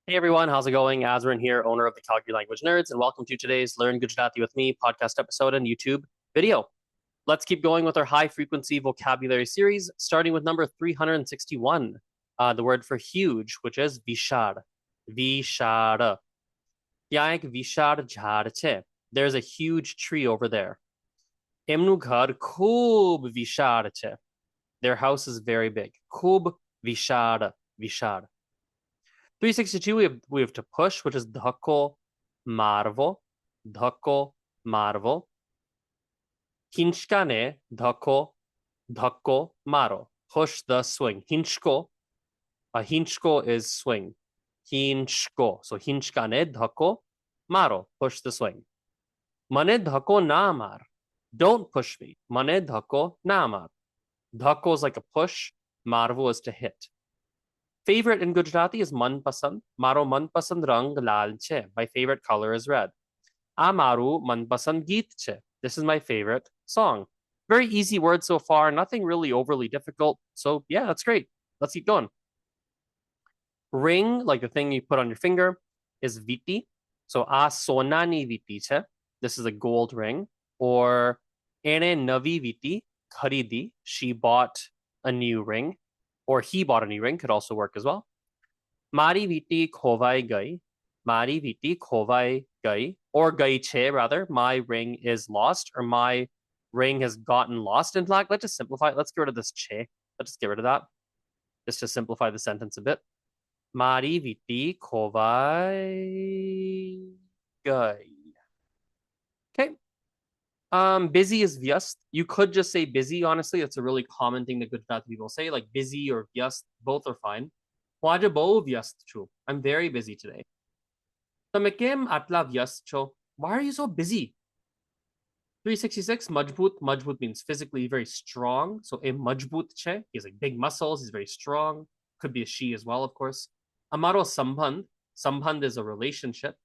Hey everyone, how's it going? Azrin here, owner of the Calgary Language Nerds, and welcome to today's Learn Gujarati with Me podcast episode and YouTube video. Let's keep going with our high frequency vocabulary series, starting with number 361, the word for huge, which is vishad. Vishad. ત્યાં એક વિશાળ ઝાડ છે. There's a huge tree over there. એમનું ઘર ખૂબ વિશાળ છે. Their house is very big. ખૂબ વિશાળ, વિશાળ. 362, we have to push, which is dhako marvo. Dhako marvo. Hinchkane dhako maro. Push the swing. Hinchko. A hinchko is swing. Hinchko. So hinchkane dhako maro. Push the swing. Mane dhako na mar. Don't push me. Mane dhako na mar. Dhako is like a push. Marvo is to hit. Favorite in Gujarati is manpasand. Maro manpasand rang lal che. My favorite color is red. A maru manpasand geet che. This is my favorite song. Very easy word so far. Nothing really overly difficult. So yeah, that's great. Let's keep going. Ring, like the thing you put on your finger, is viti. So a sonani viti che. This is a gold ring. Or ene navi viti kharidi. She bought a new ring. Or he bought a new ring, could also work as well. Mari viti khovai gai. Mari viti khovai gai. Or gai che, rather. My ring is lost, or my ring has gotten lost. In fact, let's just simplify it. Let's get rid of this che. Let's just get rid of that. Just to simplify the sentence a bit. Mari viti khovai gai. Okay. Busy is vyast. You could just say busy, honestly. It's a really common thing that Gujarati people say, like busy or vyast. Both are fine. Waja bo vyast chu. I'm very busy today. તમે કેમ આટલા વ્યસ્ત છો? Why are you so busy? 366, majboot. Majboot means physically very strong. So a majboot che. He has like big muscles. He's very strong. Could be a she as well, of course. Amaro samband. Samband is a relationship.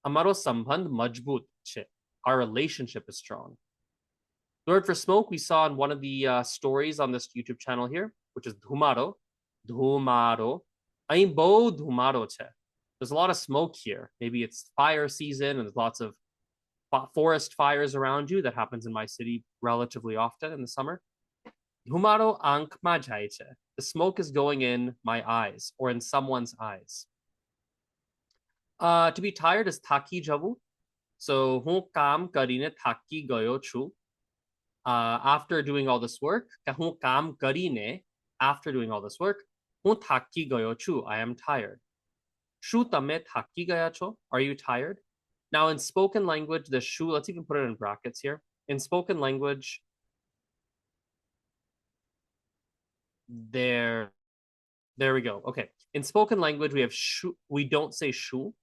Amaro samband majboot che. Our relationship is strong. The word for smoke we saw in one of the stories on this YouTube channel here, which is dhumaro. Dhumaro. Ain bo dhumaro che. There's a lot of smoke here. Maybe it's fire season and there's lots of forest fires around you. That happens in my city relatively often in the summer. Dhumaro ank ma jai che. The smoke is going in my eyes or in someone's eyes. To be tired is thaki javu. So હું કામ કરીને થાકી ગયો છું. After doing all this work, હું કામ કરીને, after doing all this work, હું થાકી ગયો છું. I am tired. શું તમે થાકી ગયા છો? Are you tired? Now in spoken language, the shu, let's even put it in brackets here. In spoken language, there we go. Okay. In spoken language, we have shu. We don't say shu.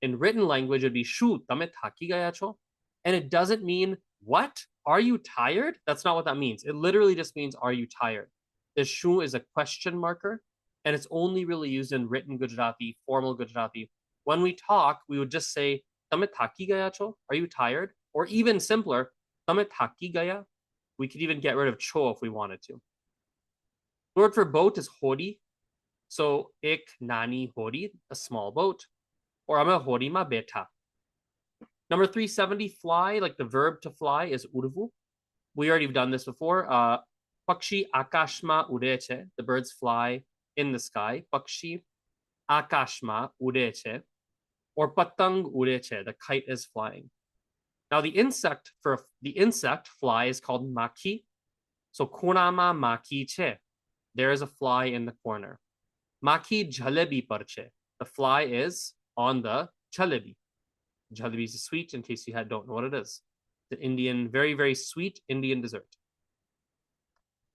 In written language, it'd be shu, tame thaki gaya cho. And it doesn't mean, what? Are you tired? That's not what that means. It literally just means, are you tired? The shu is a question marker, and it's only really used in written Gujarati, formal Gujarati. When we talk, we would just say, tame thaki gaya cho? Are you tired? Or even simpler, tame thaki gaya? We could even get rid of cho if we wanted to. The word for boat is hodi. So, ek nani hodi, a small boat. Or I'm a horima beta. Number 370, fly, like the verb to fly is urvu. We already have done this before. Pakshi akashma udeche. The birds fly in the sky. Pakshi akashma udeche. Or patang udeche. The kite is flying. Now the insect fly is called maki. So kunama maki che. There is a fly in the corner. Maki jalebi parche. The fly is on the jalebi. Jalebi is a sweet, in case you don't know what it is. The Indian, very, very sweet Indian dessert.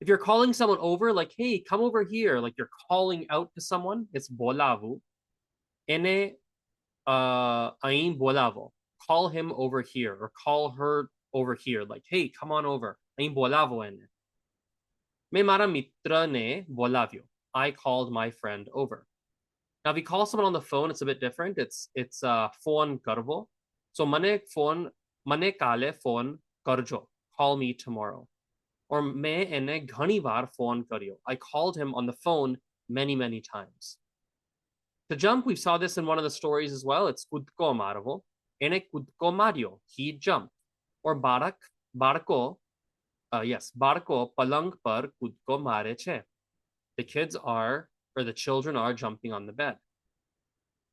If you're calling someone over, like, hey, come over here, like you're calling out to someone, it's bolavu. Ene ain bolavo. Call him over here, or call her over here. Like, hey, come on over. Ain bolavo ene. Me mara mitra ne bolavio. I called my friend over. Now, if you call someone on the phone, it's a bit different. It's phone karvo. So mane kale phone karjo. Call me tomorrow. Or me ene ghani bar phone karyo. I called him on the phone many, many times. To jump, we saw this in one of the stories as well. It's kudko marvo. Ene kudko mario. He jumped. Or barko. Yes, barko palang par kudko mare che. The the children are jumping on the bed.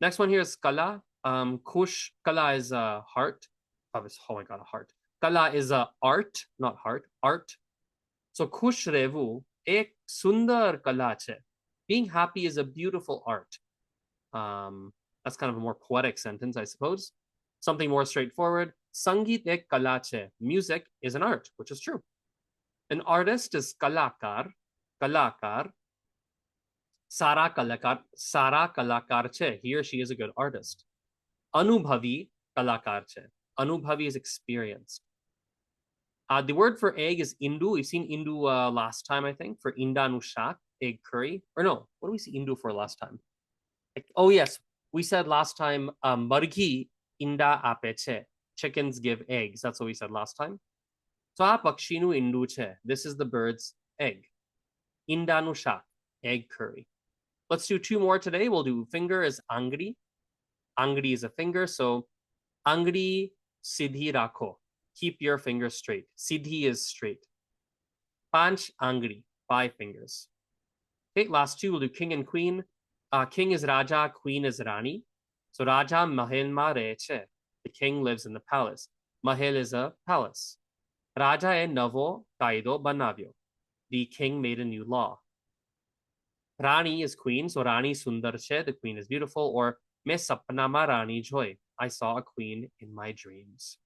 Next one here is kala. Kush, kala is a heart. Oh my god, a heart. Kala is a art, not heart, art. So kush revu, ek sundar kala che. Being happy is a beautiful art. That's kind of a more poetic sentence, I suppose. Something more straightforward. Sangeet ek kala che. Music is an art, which is true. An artist is kalakar. Kalakar. Sara kalakar che. He or she is a good artist. Anubhavi kalakar che. Anubhavi is experienced. The word for egg is indu. We've seen indu last time, I think, for indanushak, egg curry. Or no, what do we see indu for last time? Oh, yes. We said last time, marghi inda apeche. Chickens give eggs. That's what we said last time. So pakshinu indu che. This is the bird's egg. Indanushak, egg curry. Let's do two more today. We'll do finger is angri. Angri is a finger. So angri siddhi rakho. Keep your fingers straight. Siddhi is straight. Panch angri, 5 fingers. Okay, last two. We'll do king and queen. King is Raja, queen is Rani. So Raja mahel ma reche. The king lives in the palace. Mahel is a palace. Raja e navo kaido banavyo. The king made a new law. Rani is queen, so Rani sundar che. The queen is beautiful. Or me sapna ma Rani joy. I saw a queen in my dreams.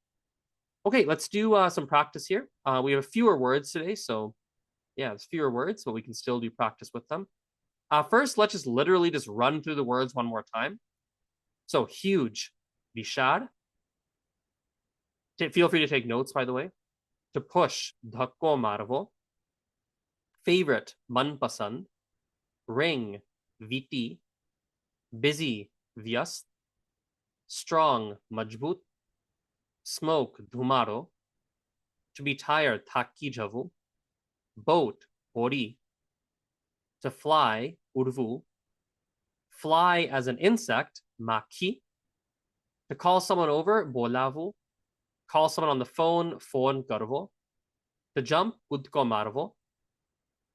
Okay, let's do some practice here. We have fewer words today, so yeah, it's fewer words, but we can still do practice with them. First, let's just literally just run through the words one more time. So huge, vishad. Feel free to take notes, by the way. To push, dhakko marvo. Favorite, manpasand. Ring, viti. Busy, vyast. Strong, majbut. Smoke, dhumaro. To be tired, thaki javu. Boat, hori. To fly, urvu. Fly as an insect, maki. To call someone over, bolavu. Call someone on the phone, phone karvo. To jump, kudko marvo.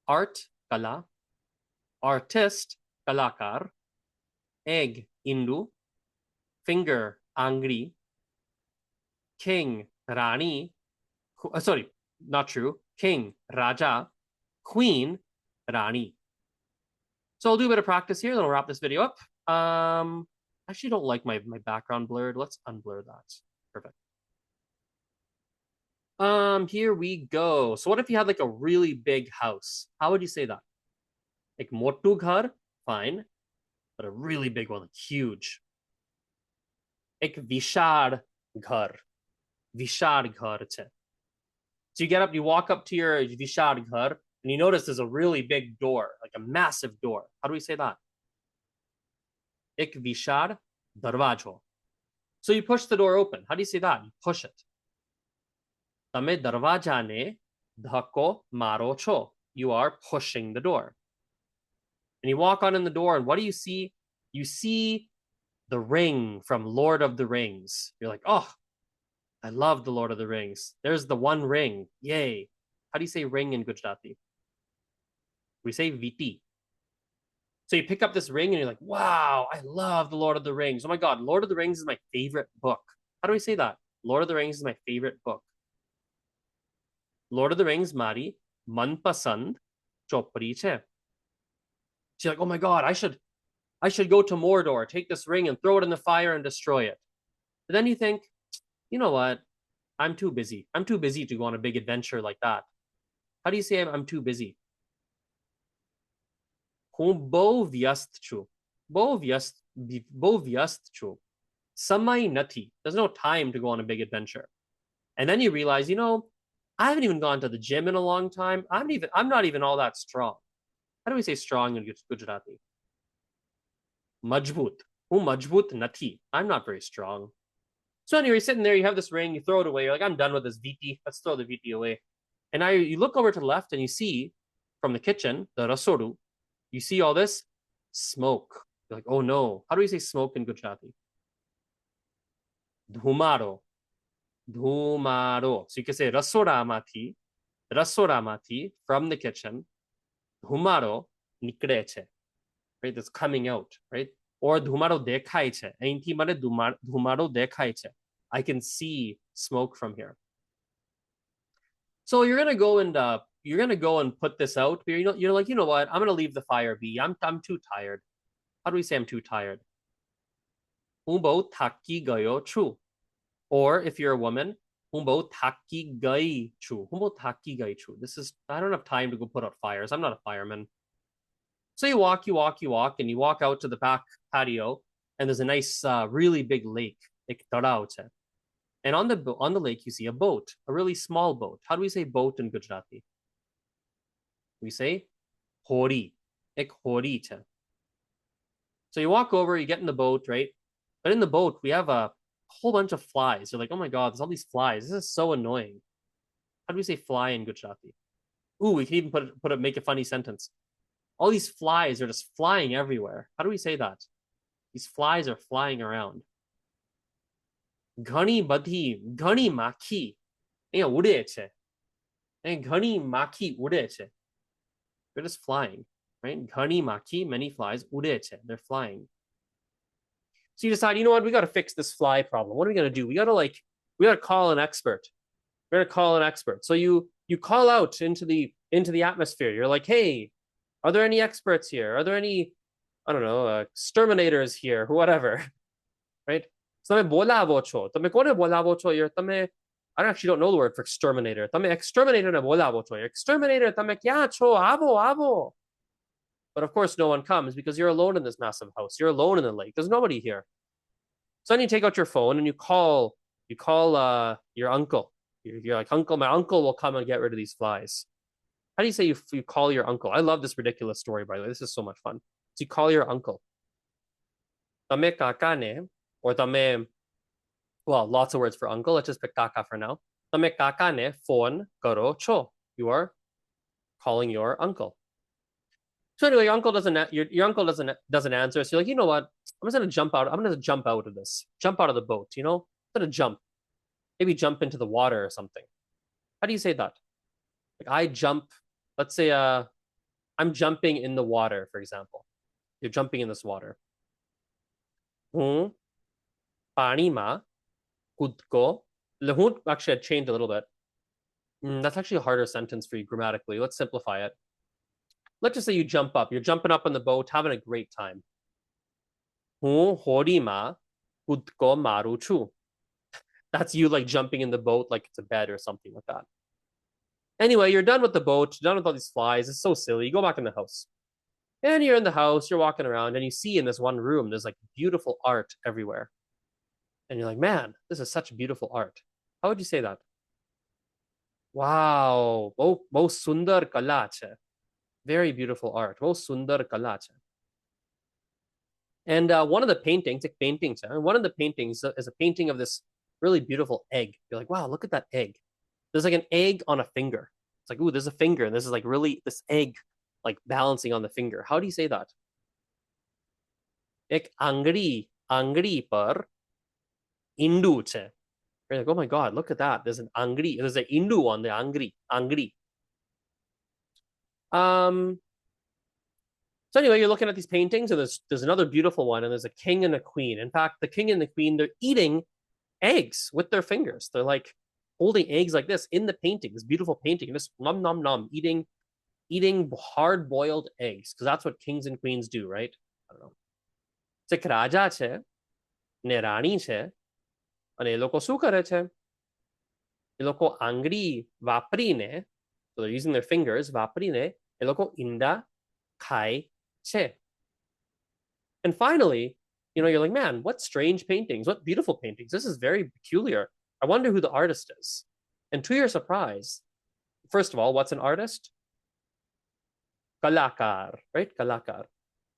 Art, kala. Artist, kalakar. Egg, indu. Finger, angri. King, Rani. Sorry, not true. King, Raja. Queen, Rani. So I'll do a bit of practice here, then I'll wrap this video up. Actually don't like my background blurred. Let's unblur that. Perfect. Here we go. So what if you had like a really big house? How would you say that? Like motu ghar, fine. But a really big one, like huge. Ek vishad ghar. Vishad ghar che. So you get up, you walk up to your vishad ghar, and you notice there's a really big door, like a massive door. How do we say that? Ek vishad darvajo. So you push the door open. How do you say that? You push it. Tame darvaja ne dhakko maro cho. You are pushing the door. And you walk on in the door, and what do you see? You see the ring from Lord of the Rings. You're like, oh, I love the Lord of the Rings. There's the one ring. Yay. How do you say ring in Gujarati? We say viti. So you pick up this ring and you're like, wow, I love the Lord of the Rings. Oh my God, Lord of the Rings is my favorite book. How do we say that? Lord of the Rings is my favorite book. Lord of the Rings, Mari, manpasand chopri che. She's like, oh my God, I should go to Mordor, take this ring and throw it in the fire and destroy it. But then you think, you know what? I'm too busy. I'm too busy to go on a big adventure like that. How do you say I'm too busy? Bo vyast chu. Bo vyast chu. Samai nati. There's no time to go on a big adventure. And then you realize, you know, I haven't even gone to the gym in a long time. I'm not even all that strong. How do we say strong in Gujarati? Majbut. Majbut nati. I'm not very strong. So anyway, you're sitting there, you have this ring, you throw it away. You're like, I'm done with this viti. Let's throw the viti away. And now you look over to the left and you see from the kitchen, the rasodu, you see all this smoke. You're like, oh no. How do we say smoke in Gujarati? Dhumaro. Dhumaro. So you can say rasoramati, from the kitchen. Dhumaro nikde છે. Right? That's coming out, right? Or dhumaro dekhai છે. અહીંથી મને dhumaro dekhai છે. I can see smoke from here. So you're gonna go and put this out. But you're like, you know what? I'm gonna leave the fire be. I'm too tired. How do we say I'm too tired? Humbo taki gayo chu. Or if you're a woman, humbo taki gai chu. Humbo taki gai chu. I don't have time to go put out fires. I'm not a fireman. So you walk, and you walk out to the back patio, and there's a nice, really big lake. And on the lake, you see a boat, a really small boat. How do we say boat in Gujarati? We say hori. Ek hori cha. So you walk over, you get in the boat, right? But in the boat, we have a whole bunch of flies. You're like, oh my God, there's all these flies. This is so annoying. How do we say fly in Gujarati? Ooh, we can even make a funny sentence. All these flies are just flying everywhere. How do we say that? These flies are flying around. Ghani badhi, ghani maki. Ude che. Ghani maki ude che. They're just flying, right? Ghani maki, many flies, ude che. They're flying. So you decide, you know what? We got to fix this fly problem. What are we gonna do? We gotta call an expert. We're gonna call an expert. So you call out into the atmosphere. You're like, hey, are there any experts here? Are there any, I don't know, exterminators here, whatever, right? So તમે બોલાવો છો. તમે કોને બોલાવો છો? I actually don't know the word for exterminator. તમે exterminator ને બોલાવો છો. Exterminator, તમે ક્યાં છો? Avo. But of course, no one comes because you're alone in this massive house. You're alone in the lake. There's nobody here. So then you take out your phone and you call your uncle. You're like, uncle, my uncle will come and get rid of these flies. How do you say you call your uncle? I love this ridiculous story, by the way. This is so much fun. So you call your uncle. Tame kakane, or tame, well, lots of words for uncle. Let's just pick kaka for now. Tame kakane phone karo cho. You are calling your uncle. So anyway, your uncle doesn't answer. So you're like, you know what? I'm gonna jump out of this. Jump out of the boat, I'm gonna jump. Maybe jump into the water or something. How do you say that? Like I jump, let's say I'm jumping in the water, for example. You're jumping in this water. Pani ma kudko. Actually, I changed a little bit. That's actually a harder sentence for you grammatically. Let's simplify it. Let's just say you jump up. You're jumping up on the boat, having a great time. Hori ma kudko maruchu. That's you like jumping in the boat like it's a bed or something like that. Anyway, you're done with the boat, done with all these flies. It's so silly. You go back in the house. And you're in the house, you're walking around, and you see in this one room, there's like beautiful art everywhere. And you're like, man, this is such beautiful art. How would you say that? Wow, bahut sundar kala che. Very beautiful art. Bahut sundar kala che. And one of the paintings is a painting of this really beautiful egg. You're like, wow, look at that egg. There's like an egg on a finger. It's like, ooh, there's a finger, and this is like really this egg like balancing on the finger. How do you say that? Ek angri par indu che. You're like, oh my God, look at that. There's an angri. There's an indu on the angri. So anyway, you're looking at these paintings, and there's another beautiful one, and there's a king and a queen. In fact, the king and the queen, they're eating eggs with their fingers. They're like holding eggs like this in the painting, this beautiful painting, this nom nom nom, eating hard-boiled eggs, because that's what kings and queens do, right? I don't know. It's a raja che, ne rani che, અને એ લોકો શું કરે છે? એ લોકો આંગળી વાપરીને, so they're using their fingers, વાપરીને એ લોકો ઈંડા ખાય છે. And finally, you're like, man, what strange paintings, what beautiful paintings. This is very peculiar. I wonder who the artist is. And to your surprise, first of all, what's an artist? Kalakar, right? Kalakar.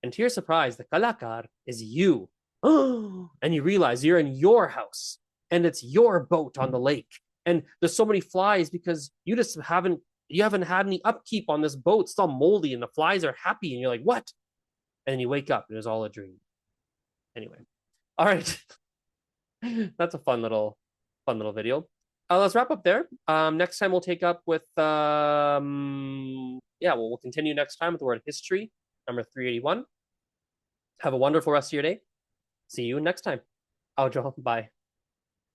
And to your surprise, the kalakar is you. And you realize you're in your house, and it's your boat on the lake. And there's so many flies because you haven't had any upkeep on this boat. It's all moldy, and the flies are happy. And you're like, what? and then you wake up and it was all a dream. Anyway, all right. That's a fun little video. Let's wrap up there. Next time we'll take up with yeah, we'll continue next time with the word history, number 381. Have a wonderful rest of your day. See you next time. Aujo, bye.